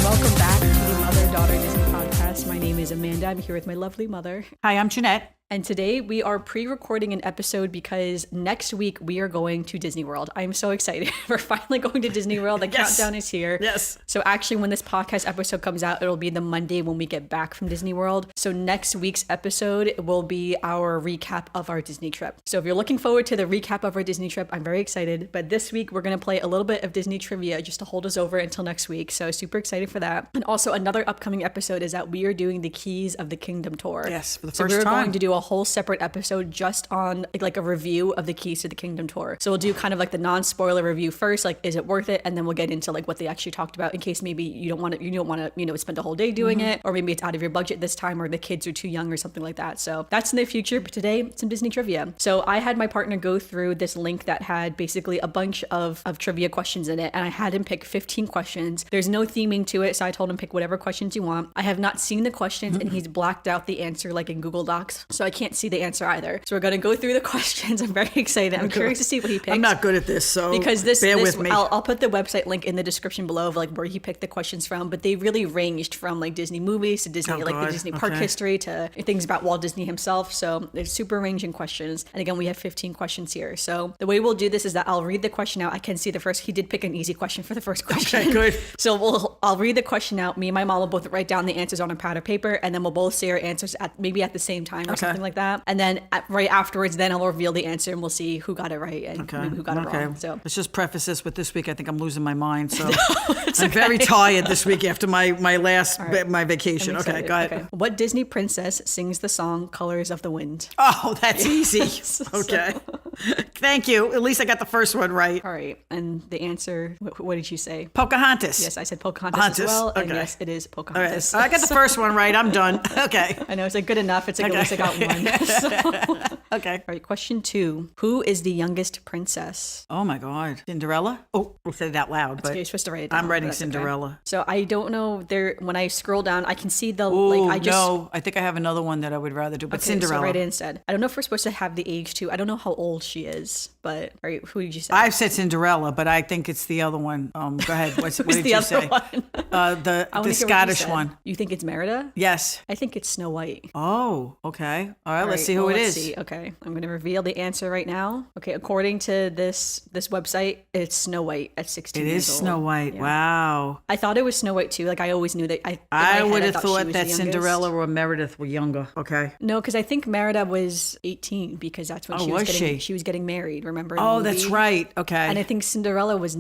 Welcome back to the Mother-Daughter Disney podcast. My name is Amanda. I'm here with my lovely mother. Hi, I'm Janette. And today we are pre-recording an episode because next week we are going to Disney World. I'm so excited. We're finally going to Disney World. The countdown is here. Yes. So actually when this podcast episode comes out, it'll be the Monday when we get back from Disney World. So next week's episode will be our recap of our Disney trip. So if you're looking forward to the recap of our Disney trip, I'm very excited. But this week we're going to play a little bit of Disney trivia just to hold us over until next week. So super excited for that. And also another upcoming episode is that we are doing the Keys of the Kingdom tour. Yes, for the so first we're time. going to do a whole separate episode just on like a review of the Keys to the Kingdom tour. So we'll do kind of like the non-spoiler review first, like is it worth it, and then we'll get into like what they actually talked about in case maybe you don't want to spend a whole day doing it, or maybe it's out of your budget this time, or the kids are too young or something like that. So that's in the future, but today some Disney trivia. So I had my partner go through this link that had basically a bunch of trivia questions in it, and I had him pick 15 questions. There's no theming to it, so I told him pick whatever questions you want. I have not seen the questions, and he's blacked out the answer like in Google Docs, so I can't see the answer either. So we're going to go through the questions. I'm very excited. I'm curious to see what he picks. I'm not good at this, so because bear with me. I'll put the website link in the description below of like where he picked the questions from, but they really ranged from like Disney movies to Disney, the Disney park history to things about Walt Disney himself. So there's super ranging questions. And again, we have 15 questions here. So the way we'll do this is that I'll read the question out. I can see the first, he did pick an easy question for the first question. Okay, good. So I'll read the question out. Me and my mom will both write down the answers on a pad of paper, and then we'll both say our answers at the same time or something like that. And then right afterwards, then I'll reveal the answer and we'll see who got it right and maybe who got it wrong. So let's just preface this with this week I think I'm losing my mind, so I'm very tired this week after my vacation. Okay, go ahead. Okay. What Disney princess sings the song Colors of the Wind? Oh, that's easy. Okay. Thank you. At least I got the first one right. All right. And the answer, what did you say? Pocahontas. Yes, I said Pocahontas as well. Okay. And yes, it is Pocahontas. All right. I got the first one right. I'm done. Okay. I know. It's like good enough. It's like at least I got one. So. Okay. All right. Question 2. Who is the youngest princess? Oh my God. Cinderella? Oh, we said it out loud. But you're supposed to write it down. I'm writing Cinderella. Okay. So I don't know when I scroll down, I can see the no, I think I have another one that I would rather do, but Cinderella. So write it instead. I don't know if we're supposed to have the age too. I don't know how old she is, but all right, who did you say? I've said Cinderella, but I think it's the other one. Go ahead. What did you say? One? The Scottish one. You think it's Merida? Yes. I think it's Snow White. Oh, okay. All right, let's see who it is. See. Okay, I'm going to reveal the answer right now. Okay, according to this website, it's Snow White at 16 years old. It is Snow White. Yeah. Wow. I thought it was Snow White too. Like I always knew that. I would have thought that Cinderella or Meredith were younger. Okay. No, because I think Merida was 18 because that's when she was getting married. Remember? Oh, that's right. Okay. And I think Cinderella was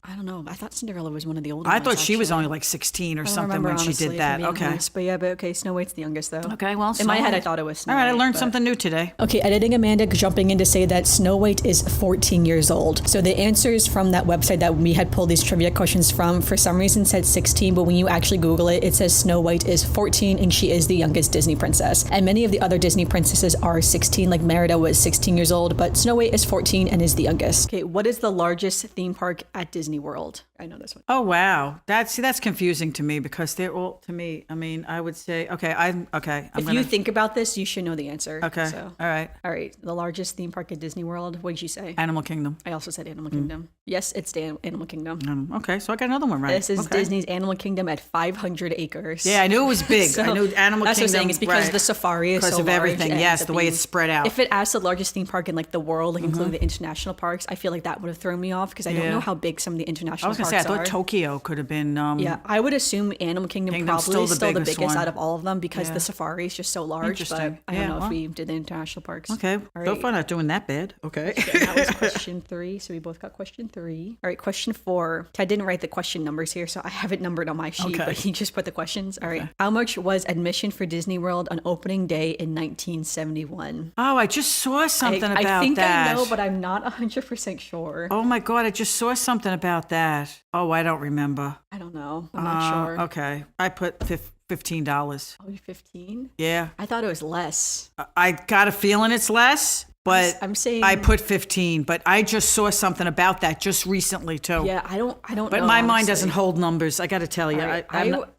I don't know. I thought Cinderella was one of the older ones. I thought she was only like 16 or something when she did that. Okay. Honest. But okay, Snow White's the youngest though. Okay, well, in my head I thought it was Snow White. All right, I learned something new today. Okay, editing Amanda jumping in to say that Snow White is 14 years old. So the answers from that website that we had pulled these trivia questions from, for some reason said 16, but when you actually Google it, it says Snow White is 14 and she is the youngest Disney princess. And many of the other Disney princesses are 16, like Merida was 16 years old, but Snow White is 14 and is the youngest. Okay, what is the largest theme park at Disney World? I know this one. Oh, wow. That's confusing to me because they're all, to me, I mean, I would say, If you think about this, you should know the answer. Okay. So. All right. The largest theme park at Disney World. What did you say? Animal Kingdom. I also said Animal Kingdom. Yes, it's the Animal Kingdom. Okay, so I got another one right. This is Disney's Animal Kingdom at 500 acres. Yeah, I knew it was big. So I knew Animal Kingdom. That's what I'm saying. It's because the safari is so large. Because of everything. Yes, the way it's spread out. If it asked the largest theme park in like the world, like including the international parks, I feel like that would have thrown me off because I don't know how big some of the international parks are. I was going to say, I thought Tokyo could have been. Yeah, I would assume Animal Kingdom probably is still the biggest out of all of them because the safari is just so large. But I don't know if we did the international parks. Okay, so far not doing that bad. Okay. That was question 3, so we both got question 3. All right, question 4. Ted didn't write the question numbers here, so I have it numbered on my sheet, but he just put the questions. All right. Okay. How much was admission for Disney World on opening day in 1971? Oh, I just saw something about that. I think I know, but I'm not 100% sure. Oh my God, I just saw something about that. Oh, I don't remember. I don't know. I'm not sure. Okay. I put $15. Oh, 15? Yeah. I thought it was less. I got a feeling it's less. But I'm saying I put 15, but I just saw something about that just recently too. Yeah, I don't But know, my mind doesn't hold numbers. I got to tell you. Right.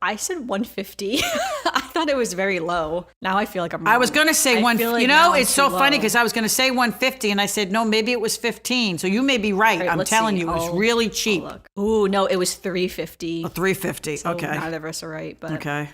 I said 150. I thought it was very low. Now I feel like I'm wrong. I was going to say one. feel like You now know, I'm it's so too funny low. because I was going to say 150, and I said no, maybe it was 15. So you may be right. All right, I'm let's telling see. you, it was I'll- really I'll cheap. look. Ooh, no, it was 350. 350. So Okay. neither of us are right, but Okay.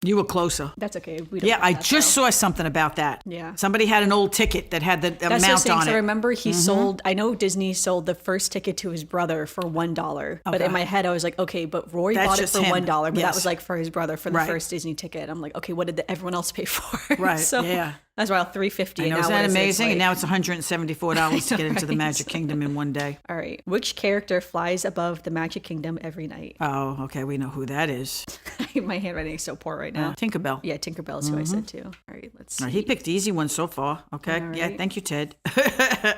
You were closer. that's okay. We don't Yeah, have I that, just though. saw something about that. Yeah. Somebody had an old ticket that had the That's amount just on I it. remember he sold. I know Disney sold the first ticket to his brother for $1. But Okay. in my head, I was like, okay, but Roy That's bought it just for him. $1. But that Yes. was like for his brother for the Right. first Disney ticket. I'm like, okay, what did everyone else pay for? Right, So yeah. that's why $350. I know, and isn't now that what is it? It's amazing? like- And now it's $174 to get into the right? Magic Kingdom in one day. All right. Which character flies above the Magic Kingdom every night? Oh, okay, we know who that is. My handwriting is so poor right now. Tinkerbell. Yeah, Tinkerbell is who I said too. All right, let's see. He picked easy ones so far. Okay. All Yeah, right. thank you, Ted.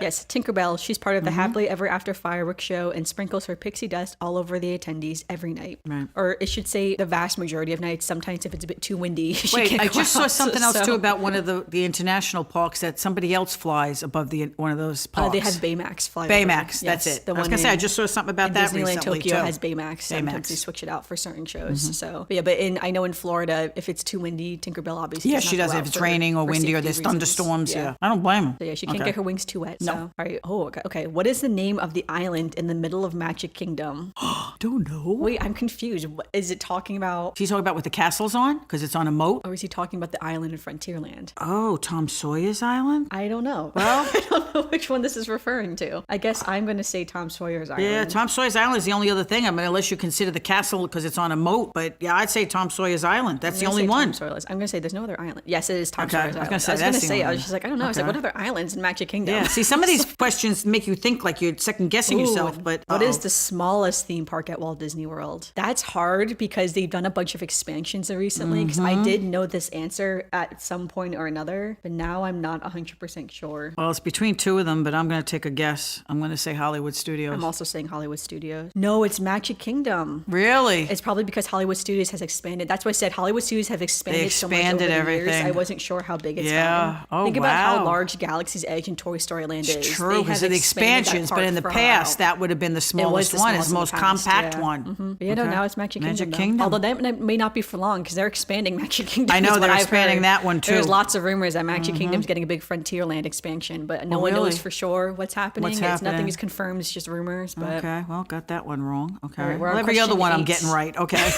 Yes, Tinkerbell. She's part of the Happily Ever After fireworks show and sprinkles her pixie dust all over the attendees every night. Right. Or it should say the vast majority of nights. Sometimes if it's a bit too windy, she Wait, can't I go just saw out, something else so- too about one of the international parks that somebody else flies above one of those parks. They have Baymax fly over. Baymax, that's Yes, it. the I was one gonna say I in- just saw something about in that Disneyland recently Tokyo too. has Baymax. Sometimes Baymax. they switch it out for certain shows. So, but yeah, but I know in Florida, if it's too windy, Tinkerbell obviously. Yeah, does she not does go if out it's for- raining or for windy or safety there's reasons. thunderstorms. Yeah. I don't blame her. So yeah, she can't Okay. get her wings too wet. No. So, all right. Oh, okay. Okay. What is the name of the island in the middle of Magic Kingdom? Don't know. Wait, I'm confused. Is it talking about, She's talking about what the castle's on because it's on a moat. or is he talking about the island in Frontierland? Oh, Tom Sawyer's Island. I don't know. Well- I don't know which one this is referring to. I guess I'm going to say Tom Sawyer's Island. Yeah, Tom Sawyer's Island is the only other thing. I mean, unless you consider the castle because it's on a moat. But yeah, I'd say Tom Sawyer's Island. That's the I'm only gonna say one. Tom Sawyer's. I'm going to say there's no other island. Yes, it is Tom Okay, Sawyer's I was Island. gonna say I was that's going to the say, only I was one. just like, I don't know. I was like, Okay. what other islands in Magic Kingdom? Yeah. See, some of these questions make you think like you're second guessing Ooh, yourself. But what is the smallest theme park at Walt Disney World? That's hard because they've done a bunch of expansions recently. Because I did know this answer at some point or another, but now I'm not 100% sure. Well, it's between two of them, but I'm going to take a guess. I'm going to say Hollywood Studios. I'm also saying Hollywood Studios. No, it's Magic Kingdom. Really? It's probably because Hollywood Studios has expanded. That's why I said Hollywood Studios have expanded so much over expanded the everything. years. I wasn't sure how big it's Yeah. gotten. Oh, Think about how wow. large Galaxy's Edge and Toy Story Land is. True, They because have of the expanded that expansions, but park in the for a past, while. that would have been the It was smallest the one, it's smallest the in most the past, compact yeah. one. But yeah, no, Okay. now it's Magic Kingdom. Magic though. Kingdom. Although that may not be for long because they're expanding Magic Kingdom. I know is what they're I've expanding heard. that one, too. There's lots of rumors that Magic Kingdom's getting a big Frontierland expansion, but no one knows really? for sure what's happening. What's Nothing happening? is confirmed. It's just rumors. But Okay, well, got that one wrong. Okay. All right, we're on well, every other question one I'm 8. getting right. Okay.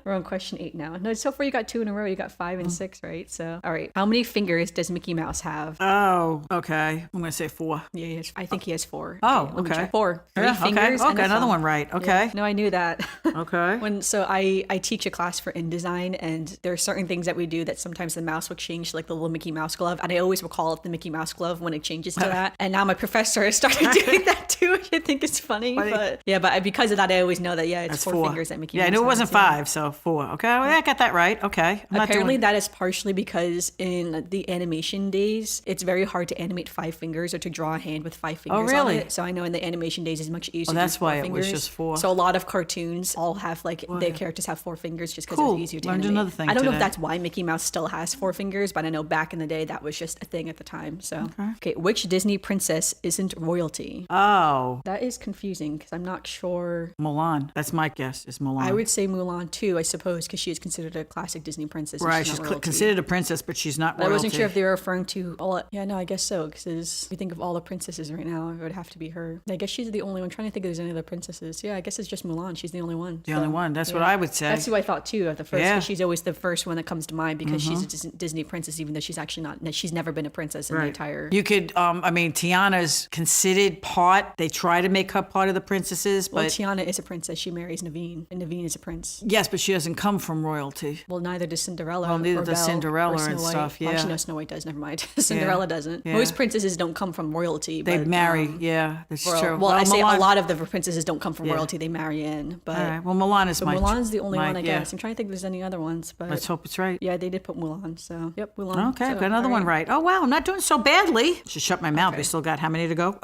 we're on question 8 now. No, so far you got 2 in a row. You got 5 and 6, right? So, all right. How many fingers does Mickey Mouse have? Oh, okay. I'm going to say 4. Yeah, I think he has 4. Oh, let me okay. check. 4. 3 Yeah, fingers. okay. and Okay, a another thumb. one right. Okay. Yeah. No, I knew that. Okay. So I teach a class for InDesign, and there are certain things that we do that sometimes the mouse will change to like the little Mickey Mouse glove, and I always will call it the Mickey Mouse glove when it changes to that. And now my professor has started doing that too, which I think is funny. But yeah, but because of that, I always know that it's That's 4 fingers that Mickey Yeah, Mouse I knew it has, wasn't yeah. 5, so 4. Okay, well, I got that right. Okay. I'm not Apparently, doing... that is partially because in the animation days, it's very hard to animate 5 fingers or to draw a hand with 5 fingers really? on it. So I know in the animation days, it's much easier. Oh, to that's do 4 why it was fingers. just 4. So a lot of cartoons all have like their characters have 4 fingers just because Cool. it's easier to Learned animate. another thing I don't know if today. that's why Mickey Mouse still has 4 fingers, but I know back in the day that was just a thing at the time. So okay, which Disney princess isn't royalty? Oh, That is confusing because I'm not sure. Mulan. That's my guess, is Mulan. I would say Mulan too, I suppose, because she is considered a classic Disney princess. and Right, she's she's not royalty. considered a princess, but she's not But I royalty. wasn't sure if they were referring to all. Yeah, no, I guess so. Because if you think of all the princesses right now, it would have to be her. I guess she's the only one. I'm trying to think if there's any other princesses. Yeah, I guess it's just Mulan. She's the only one. The only one. That's what I would say. That's who I thought too at the first. Yeah. 'Cause she's always the first one that comes to mind because she's a Disney princess, even though she's actually not. She's never been a princess in the entire. You could, I mean, Tiana's considered part. They try to make her part of the princesses, but Well, Tiana is a princess. She marries Naveen, and Naveen is a prince. yes, but she doesn't come from royalty. Well, neither does Cinderella. Well, neither or does Belle Cinderella or Snow and White. stuff, Well, yeah. actually, no, Snow White does. Never mind. Cinderella doesn't. Yeah. Most princesses don't come from royalty. They but, marry, yeah, that's true. Well, I say Mulan- a lot of the princesses don't come from royalty; they marry in. But All right, well, Mulan is but my... Mulan's the only my- one, I yeah. guess. I'm trying to think if there's any other ones, but Let's hope it's right. yeah, they did put Mulan. So yep, Mulan. Okay, So, got another all one right. Oh, wow, I'm not doing so badly. Just shut my mouth. We still got how many to go?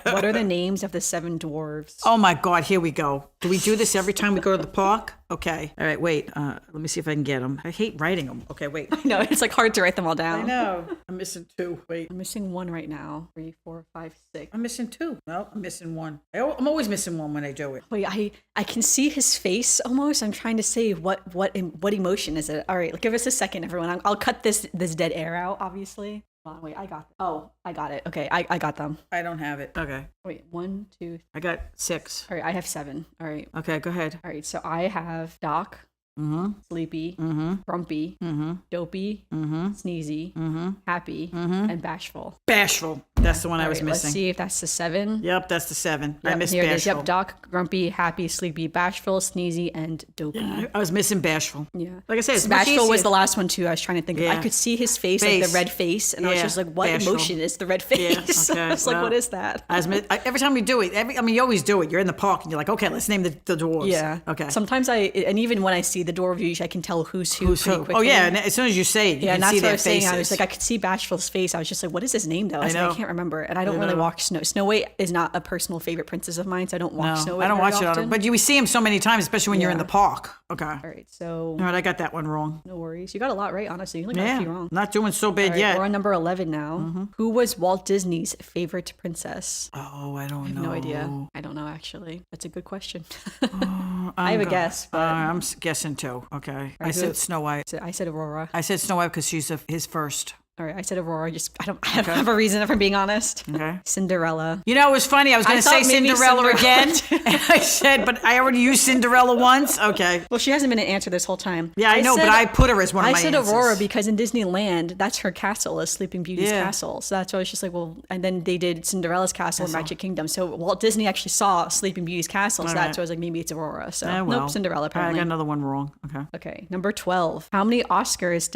What are the names of the 7 dwarves? Oh, my God, here we go. Do we do this every time we go to the park? Okay. All right, wait. Let me see if I can get them. I hate writing them. Okay, wait. No, it's like hard to write them all down. I know. I'm missing 2. Wait. I'm missing 1 right now. 3, 4, 5, 6. I'm missing 2. No, I'm missing 1. I'm always missing 1 when I do it. Wait, I can see his face almost. I'm trying to say what emotion is it? All right, give us a second, everyone. I'll cut this dead air out, obviously. Hold on, wait, I got. Oh, I got it. Okay, I got them. I don't have it. Okay. Wait, 1, 2. I got 6. All right, I have 7. All right. Okay, go ahead. All right, so I have Doc. Sleepy, grumpy, dopey, sneezy, happy, and bashful. Bashful. That's the one I was missing. Let's see if that's the 7. Yep, that's the 7. Yep, I missed here bashful. it is. Yep, Doc, grumpy, happy, sleepy, bashful, sneezy, and dopey. Yeah, I was missing bashful. Yeah. Like I said, it's bashful was the last one too. I was trying to think. Yeah. I could see his face, like the red face, and I was just like, "What bashful. Emotion is the red face?" Yeah, okay, I was like, "What is that?" Every time we do it, you always do it. You're in the park and you're like, okay, let's name the dwarves. Yeah. Okay. Sometimes and even when I see the dwarf reviews, I can tell who's who. Pretty quickly. Oh yeah, and as soon as you say it, you can that's see what their I was saying. faces. I was like, I could see Bashful's face. I was just like, what is his name though? I can't remember, and I don't really watch Snow White is not a personal favorite princess of mine, so I don't watch Snow White. I don't watch often. it on it, but you see him so many times, especially when you're in the park. Okay. All right, so. All right, I got that one wrong. No worries. You got a lot right, honestly. You only got a few wrong. Not doing so bad yet. We're on number 11 now. Who was Walt Disney's favorite princess? Oh, I don't know. No idea. I don't know, actually. That's a good question. I have a guess. But I'm guessing too. Okay. I said Snow White. I said Aurora. I said Snow White because she's his first. All right, I said Aurora. I don't have a reason, if I'm being honest. Okay. Cinderella. You know, it was funny. I was going to say Cinderella again. And I said, but I already used Cinderella once. Okay. Well, she hasn't been an answer this whole time. Yeah, I know, but I put her as one of my answers. I said Aurora because in Disneyland, that's her castle, is Sleeping Beauty's castle. So that's why I was just like, well, and then they did Cinderella's castle in Magic Kingdom. So Walt Disney actually saw Sleeping Beauty's castle. So that's why I was like, maybe it's Aurora. So nope, Cinderella apparently. I got another one wrong. Okay. Okay, number 12. How many Oscars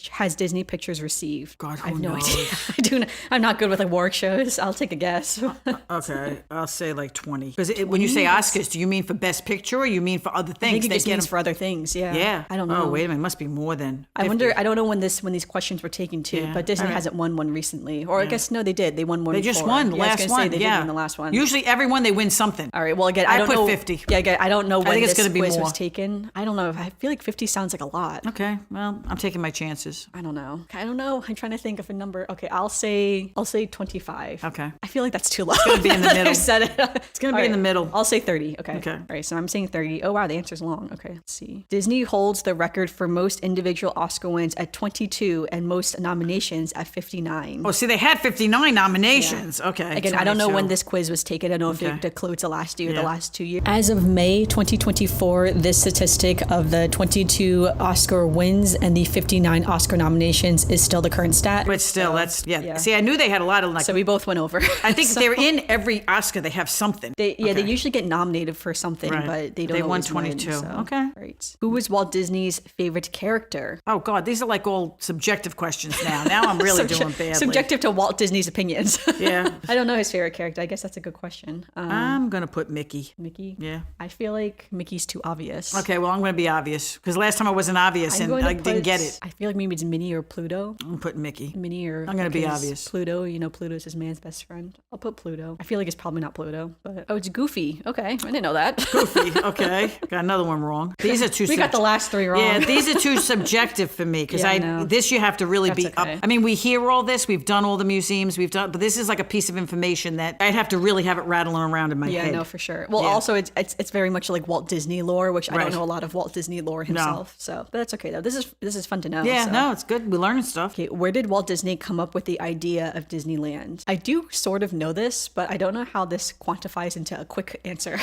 has Disney Pictures received? God, I have no idea. I'm not good with award shows. I'll take a guess. Okay, I'll say like 20. Because when you say Oscars, do you mean for Best Picture or you mean for other things? I think it just means for other things. Yeah. Yeah. I don't know. Oh, wait a minute. It must be more than 50. I wonder. I don't know when these questions were taken too. But Disney hasn't won one recently. Or I guess no, they did. They won one. They just before. won the last one. They did win the last one. Usually, everyone they win something. All right. Well, again, I don't know. 50. Yeah, again, I don't know when I think it's this gonna be quiz more. was taken. I don't know. I feel like 50 sounds like a lot. Okay. Well, I'm taking my chances. I don't know. I'm trying to think of a number. Okay, I'll say 25. Okay. I feel like that's too low. It's gonna be in the middle. I said it. It's gonna be in the middle. I'll say 30. Okay. Okay. All right. So I'm saying 30. Oh wow, the answer's long. Okay. Let's see. Disney holds the record for most individual Oscar wins at 22 and most nominations at 59. Oh, see, they had 59 nominations. Yeah. Okay. Again, 22. I don't know when this quiz was taken. I don't know if it includes the last year, the last 2 years. As of May 2024, this statistic of the 22 Oscar wins and the 59 Oscar nominations is still the current stat. But still, that's See, I knew they had a lot of So we both went over. I think they're in every Oscar. They have something. They usually get nominated for something, but they don't. They won 22. Win, so. Okay. Right. Who was Walt Disney's favorite character? Oh God, these are like all subjective questions now. Now I'm really doing badly. Subjective to Walt Disney's opinions. Yeah. I don't know his favorite character. I guess that's a good question. I'm gonna put Mickey. Mickey. Yeah. I feel like Mickey's too obvious. Okay, well I'm gonna be obvious because last time I wasn't obvious and I didn't get it. I feel like maybe it's Minnie or Pluto. I'm putting Mickey. Minnie or I'm gonna be obvious. Pluto. Pluto's his man's best friend. I'll put Pluto. I feel like it's probably not Pluto, but it's Goofy. Okay, I didn't know that. Goofy. Okay, got another one wrong. These are too. We got the last 3 wrong. Yeah, these are too subjective for me because this you have to really be up. I mean, we hear all this. We've done all the museums. But this is like a piece of information that I'd have to really have it rattling around in my head. Yeah, no, for sure. Well, also it's very much like Walt Disney lore, which I don't know a lot of Walt Disney lore himself. So, but that's okay though. This is fun to know. Yeah, no, it's good. We're learning stuff. Okay, where did Walt Disney come up with the idea of Disneyland? I do sort of know this, but I don't know how this quantifies into a quick answer.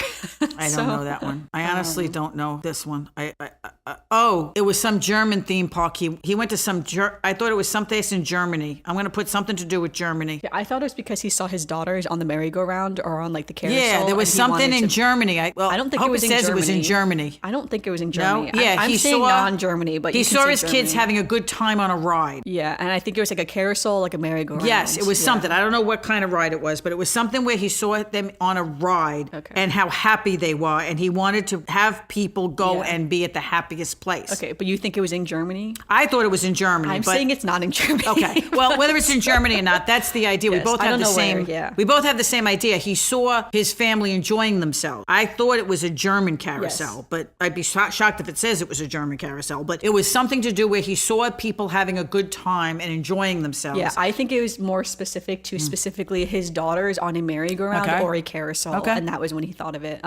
I don't know that one. I honestly don't know this one. It was some German theme park. He went to some. I thought it was someplace in Germany. I'm going to put something to do with Germany. Yeah, I thought it was because he saw his daughters on the merry-go-round or on like the carousel. Yeah, there was something in Germany. I don't think it was in Germany. It was in Germany. I don't think it was in Germany. No? Yeah, I'm saying non-Germany, but he saw his kids having a good time on a ride. Yeah, and I think it was like a carousel, like a merry-go-round. Yes, it was something. I don't know what kind of ride it was, but it was something where he saw them on a ride and how happy they were, and he wanted to have people go and be at the happiest place. Okay, but you think it was in Germany? I thought it was in Germany. I'm but, saying it's not in Germany. Okay. Well, whether it's in Germany or not, that's the idea. Yes, We both I have don't the know same. where, yeah. We both have the same idea. He saw his family enjoying themselves. I thought it was a German carousel, Yes. but I'd be shocked if it says it was a German carousel. But it was something to do where he saw people having a good time and enjoying themselves. Yeah, I think it was more specific to specifically his daughters on a merry-go-round Okay. or a carousel, Okay. and that was when he thought of it.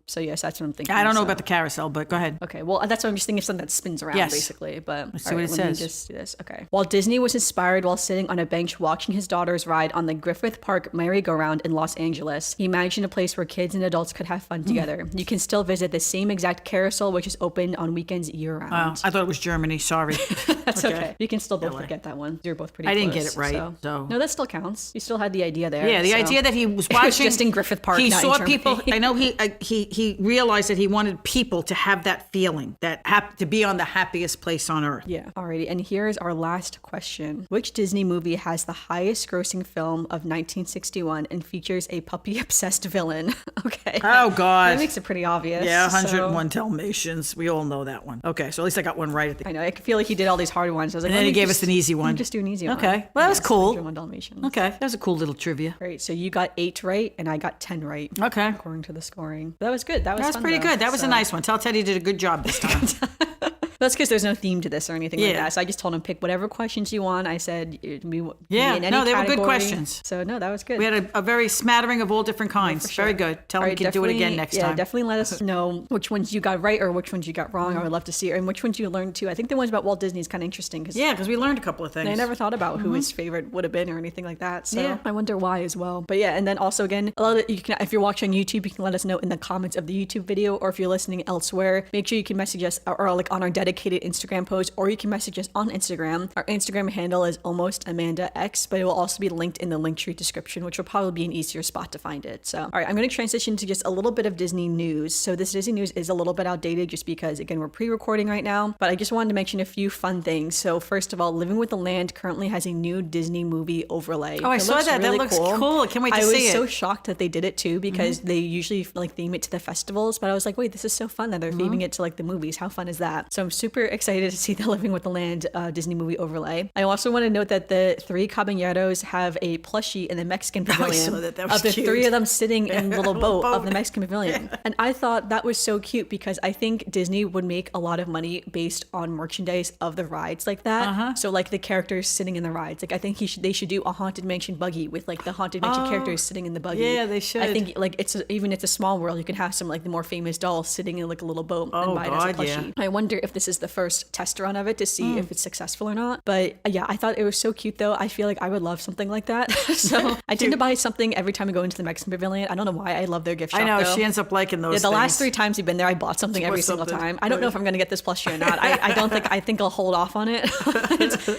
So yes, that's what I'm thinking. I don't know so. about the carousel, but go ahead. Okay, well, that's what I'm just thinking of something that spins around, Yes. basically. But Let's see all what it let me says. just do this. Okay. Walt Disney was inspired while sitting on a bench watching his daughters ride on the Griffith Park merry-go-round in Los Angeles. He imagined a place where kids and adults could have fun together. You can still visit the same exact carousel, which is open on weekends year-round. Oh, I thought it was Germany. Sorry. That's okay. You can still both get that one. You're both pretty I didn't close, get it right, so. No, that still counts. You still had the idea there. Yeah, the so. idea that he was It was watching. just in Griffith Park, He not in saw Germany. people. I know he realized that he wanted people to have that feeling, to be on the happiest place on earth. Yeah. Alrighty. And here's our last question. Which Disney movie has the highest grossing film of 1961 and features a puppy-obsessed villain? Okay. Oh, God. That makes it pretty obvious. Yeah, 101 So, Dalmatians. We all know that one. Okay, so at least I got one right at the I know. I feel like he did all these hard ones. I was like, And then let he me gave just- us an easy let me one. Just do an easy one. Okay. Well, that was cool. 101 Dalmatians. Okay, that was a cool little trivia. Great. So you got 8 right and I got 10 right. Okay. According to the scoring. That was good. That was fun, pretty though. good. That was a So- nice one. Tell Teddy did a good job this time. That's because there's no theme to this or anything like Yeah. that. So I just told him pick whatever questions you want. I said, be in Yeah, any no, they were good category. questions. So no, that was good. We had a very smattering of all different kinds. Very good. Tell him All we can do it again definitely- next yeah, time. definitely let us know which ones you got right or which ones you got wrong. I would love to see, and which ones you learned too. I think the ones about Walt Disney is kind of interesting because Yeah, because we learned a couple of things. I never thought about who his favorite would have been or anything like that. So Yeah. I wonder why as well. But yeah, and then also again, a lot of you can, if you're watching on YouTube, you can let us know in the comments of the YouTube video, or if you're listening elsewhere, make sure you can message us or like on our dedicated Instagram post, or you can message us on Instagram. Our Instagram handle is almostamandax, but it will also be linked in the Linktree description, which will probably be an easier spot to find it. So all right, I'm going to transition to just a little bit of Disney news. So this Disney news is a little bit outdated just because again we're pre-recording right now, but I just wanted to mention a few fun things. So first of all, Living with the Land currently has a new Disney movie overlay. Oh, I saw that. That looks cool. I can't wait to see I it. was so shocked that they did it too because they usually like theme it to the festivals, but I was like, wait, this is so fun that they're theming it to like the movies. How fun is that? So I'm super excited to see the Living with the Land Disney movie overlay. I also want to note that the 3 caballeros have a plushie in the Mexican pavilion saw that. That was of the cute. 3 of them sitting in the little boat of the boat. Mexican pavilion. And I thought that was so cute because I think Disney would make a lot of money based on merchandise of the rides like that. So like the characters sitting in the rides. Like I think they should do a Haunted Mansion buggy with like the Haunted Mansion characters sitting in the buggy. Yeah, they should. I think like it's a small world. You can have some like the more famous dolls sitting in like a little boat and Oh, buy it as a God, plushie. yeah. I wonder if this is the first test run of it to see if it's successful or not. But yeah, I thought it was so cute though. I feel like I would love something like that. So I tend to buy something every time I go into the Mexican pavilion. I don't know why. I love their gift shop. I know. though. She ends up liking those Yeah, the last things. 3 times you've been there, I bought something every single something. time. I don't know if I'm going to get this plushie or not. I don't think. I think I'll hold off on it.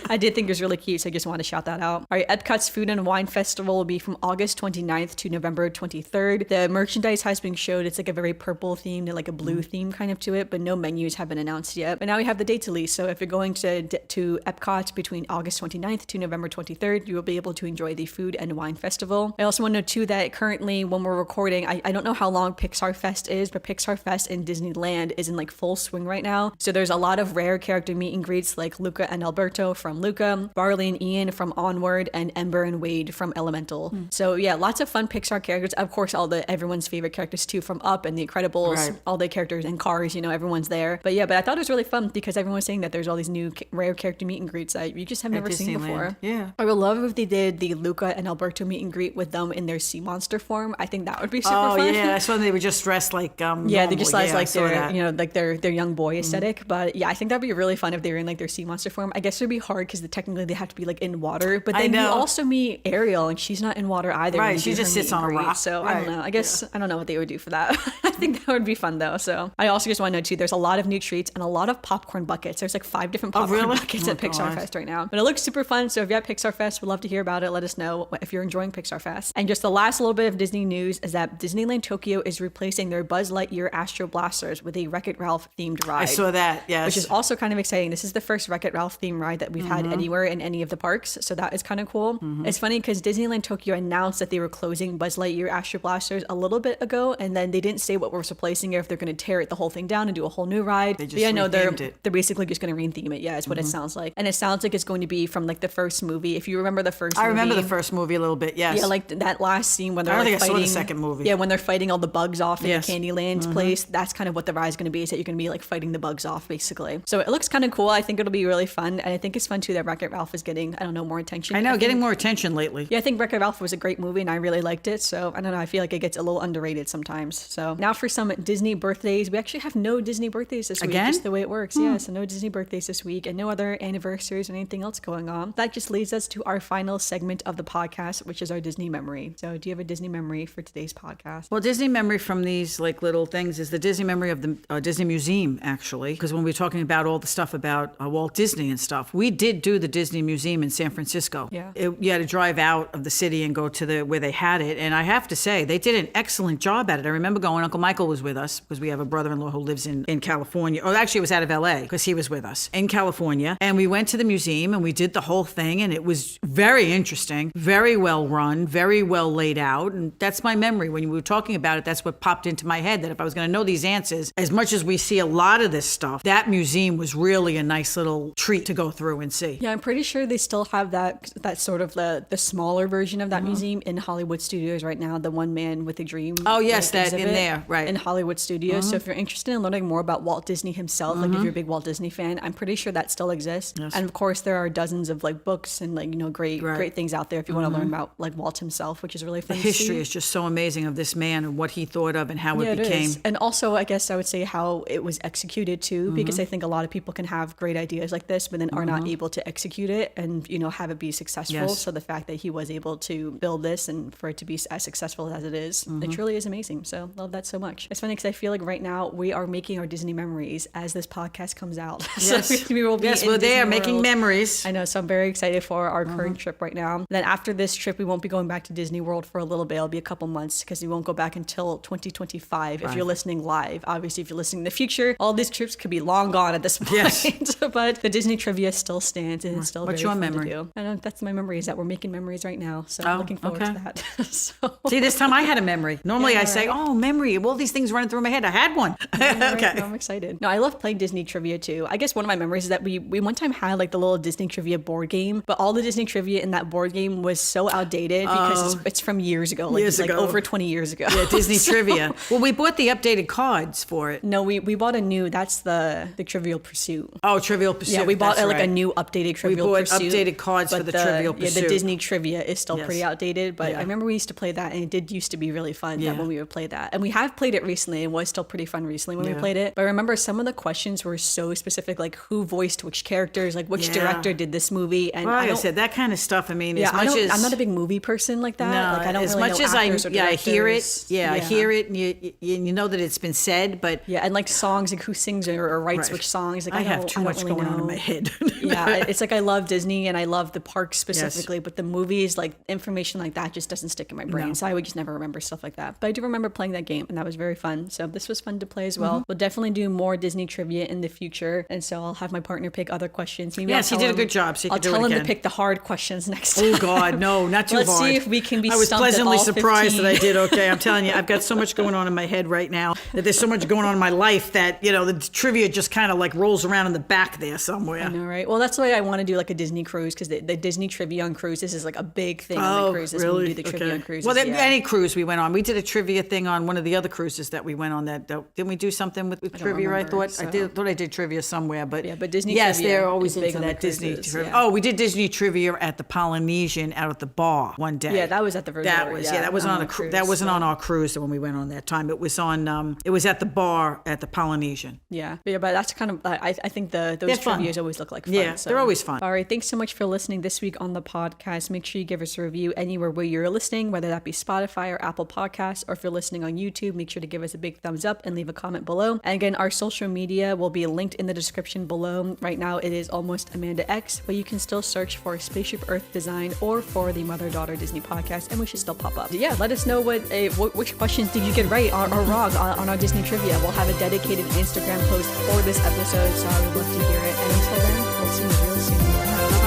I did think it was really cute, so I just want to shout that out. All right, Epcot's Food and Wine Festival will be from August 29th to November 23rd. The merchandise has been showed. It's like a very purple themed and like a blue theme kind of to it, but no menus have been announced yet. But now we have the dates released. So if you're going to Epcot between August 29th to November 23rd, you will be able to enjoy the Food and Wine Festival. I also want to know too that currently when we're recording, I don't know how long Pixar Fest is, but Pixar Fest in Disneyland is in like full swing right now. So there's a lot of rare character meet and greets like Luca and Alberto from Luca, Barley and Ian from Onward, and Ember and Wade from Elemental. So yeah, lots of fun Pixar characters. Of course, everyone's favorite characters too from Up and The Incredibles, Right. all the characters in Cars, everyone's there. But I thought it was really fun because everyone was saying that there's all these new rare character meet and greets that you just have never seen Disneyland. before. Yeah. I would love if they did the Luca and Alberto meet and greet with them in their sea monster form. I think that would be super Oh fun. yeah, I saw they were just dressed like Yeah, they normal. just like I saw that. like their young boy aesthetic. But yeah, I think that'd be really fun if they were in like their sea monster form. I guess it'd be hard because technically they have to be like in water. But I then you know. also meet Ariel, and she's not in water either. Right, when you she do just her sits meet on and a greet. rock. So I don't Right, know. I guess I don't know what they would do for that. I think that would be fun though. So I also just want to know too. There's a lot of new treats and a lot of popcorn buckets. There's like 5 different popcorn really? buckets Oh, at Pixar God. Fest right now. But it looks super fun. So if you're at Pixar Fest, we'd love to hear about it. Let us know if you're enjoying Pixar Fest. And just the last little bit of Disney news is that Disneyland Tokyo is replacing their Buzz Lightyear Astro Blasters with a Wreck-It Ralph themed ride. I saw that. Yes. Which is also kind of exciting. This is the first Wreck-It Ralph themed ride that we've had anywhere in any of the parks. So that is kind of cool. It's funny because Disneyland Tokyo announced that they were closing Buzz Lightyear Astro Blasters a little bit ago, and then they didn't say what was replacing it, if they're going to tear it the whole thing down and do a whole new ride. They just But yeah, no, they're rethemed it. They're basically just going to retheme it. Yeah, is what it sounds like. And it sounds like it's going to be from like the first movie. If you remember the first movie. I remember the first movie a little bit, yes. Yeah, like that last scene when they're I don't like think I fighting. saw the second movie. Yeah, when they're fighting all the bugs off in Yes. Candyland's place. That's kind of what the ride is going to be, is that you're going to be like fighting the bugs off, basically. So it looks kind of cool. I think it'll be really fun. And I think it's fun too that Wreck-It Ralph is getting, I don't know, more attention. I know, getting more attention lately. Yeah, I think Wreck-It Ralph was a great movie and I really liked it. So I don't know, I feel like it gets a little underrated sometimes. So now for some Disney birthdays. We actually have no Disney birthdays this week. Again? Just the way it works. Yeah, so no Disney birthdays this week and no other anniversaries or anything else going on. That just leads us to our final segment of the podcast, which is our Disney memory. So do you have a Disney memory for today's podcast? Well, Disney memory from these like little things is the Disney memory of the Disney Museum, actually. Because when we were talking about all the stuff about Walt Disney and stuff, we did do the Disney Museum in San Francisco. Yeah. You had to drive out of the city and go to where they had it. And I have to say, they did an excellent job at it. I remember going, Uncle Michael was with us because we have a brother-in-law who lives in California. Oh, actually, it was out of LA because he was with us in California. And we went to the museum and we did the whole thing. And it was very interesting, very well run, very well laid out. And that's my memory. When we were talking about it, that's what popped into my head, that if I was going to know these answers, as much as we see a lot of this stuff, that museum was really a nice little treat to go through and see. Yeah, I'm pretty sure they still have that sort of the smaller version of that museum in Hollywood Studios right now, the One Man with a Dream. Oh, yes, that exhibit in there, right. in Hollywood Studios. So if you're interested in learning more about Walt Disney himself, like if you're a big Walt Disney fan, I'm pretty sure that still exists. Yes. And of course, there are dozens of like books and like, great things out there if you want to learn about like Walt himself, which is really fun. The history is just so amazing of this man and what he thought of and how it became. Is. And also, I guess I would say how it was executed too, because I think a lot of people can have great ideas like this, but then are not able to execute it and, have it be successful. Yes. So the fact that he was able to build this and for it to be as successful as it is, it truly is amazing. So love that so much. It's funny because I feel like right now we are making our Disney memories as this podcast comes out. Yes, So we will be yes, in we're there Disney making World. memories. I know, so I'm very excited for our current trip right now. Then after this trip, we won't be going back to Disney World for a little bit. It'll be a couple months because we won't go back until 2025 if you're listening live. Obviously, if you're listening in the future, all these trips could be long gone at this point. Yes. But the Disney trivia still stands and it's still What's very your fun memory? to do. I know that's my memory, is that we're making memories right now. So I'm looking forward to that. So See, this time I had a memory. Normally Yeah, I say, right. oh, memory, all these things running through my head. I had one. Okay. No, I'm excited. No, I love playing Disney trivia too. I guess one of my memories is that we one time had like the little Disney trivia board game, but all the Disney trivia in that board game was so outdated because it's from years ago, like over 20 years ago. Yeah, Disney So- trivia. Well, we bought the updated cards for it. No, we bought a new. That's the Trivial Pursuit. Oh, Trivial Pursuit. Yeah, we bought that's like a right. new updated Trivial bought Pursuit. updated cards for but the Trivial Yeah, Pursuit. the Disney trivia is still Yes. pretty outdated, but Yeah. I remember we used to play that, and it did used to be really fun Yeah. when we would play that. And we have played it recently, and it was still pretty fun recently when we Yeah. played it. But I remember some of the questions were so specific, like who voiced which characters, like which Yeah. director did this movie. And Well, like I don't, said, that kind of stuff. I mean, yeah, as much as I'm not a big movie person like that. no, Like I don't as really much know as actors or I hear it. directors. Yeah, I hear it, and you know that it's been said, but Yeah, and like songs, like who sings or writes Right. which songs. Like I don't- have too don't much really going on in know. my head. Yeah, it's like I love Disney and I love the parks specifically, but the movies, like information like that just doesn't stick in my brain. No. So I would just never remember stuff like that. But I do remember playing that game and that was very fun. So this was fun to play as well. Mm-hmm. We'll definitely do more Disney trivia in the future. And so I'll have my partner pick other questions. Maybe Yes, I'll he tell did a him- good job, so you I'll can do tell it him to again. pick the hard questions next time. Oh God, no, not too Let's hard. see if we can be I was stumped at pleasantly all surprised 15. that I did okay. I'm telling you, I've got so much going on in my head right now that there's so much going on in my life that the trivia just kind of like rolls around in the back there somewhere. I know, right? Well, that's why I want to do like a Disney cruise because the Disney trivia on cruises is like a big thing on the cruises. When we do the trivia on cruises. Well, yeah. any cruise we went on, we did a trivia thing on one of the other cruises that we went on. Didn't we do something with trivia? remember, I thought I did trivia somewhere, but Yeah, but Disney Yes, trivia they're always is big into on the that Disney cruises, trivia. yeah. Oh, we did Disney trivia at the Polynesian out at the bar one day. Yeah, that was at the resort. That was that wasn't on a cruise. that wasn't yeah. on our cruise when we went on that time. It was on it was at the bar at the Polynesian. Yeah, but that's kind of I think those They're fun. trivias always look like fun. Yeah, so. they're always fun. All right, thanks so much for listening this week on the podcast. Make sure you give us a review anywhere where you're listening, whether that be Spotify or Apple Podcasts, or if you're listening on YouTube, make sure to give us a big thumbs up and leave a comment below. And again, our social media will be linked in the description below. Right now, it is almost Amanda X, but you can still search for Spaceship Earth Design or for the Mother-Daughter Disney podcast, and we should still pop up. Yeah, let us know which questions did you get right or wrong on our Disney trivia. We'll have a dedicated Instagram post for this episode, so I would love to hear it. And until then, we'll see you real soon. Bye.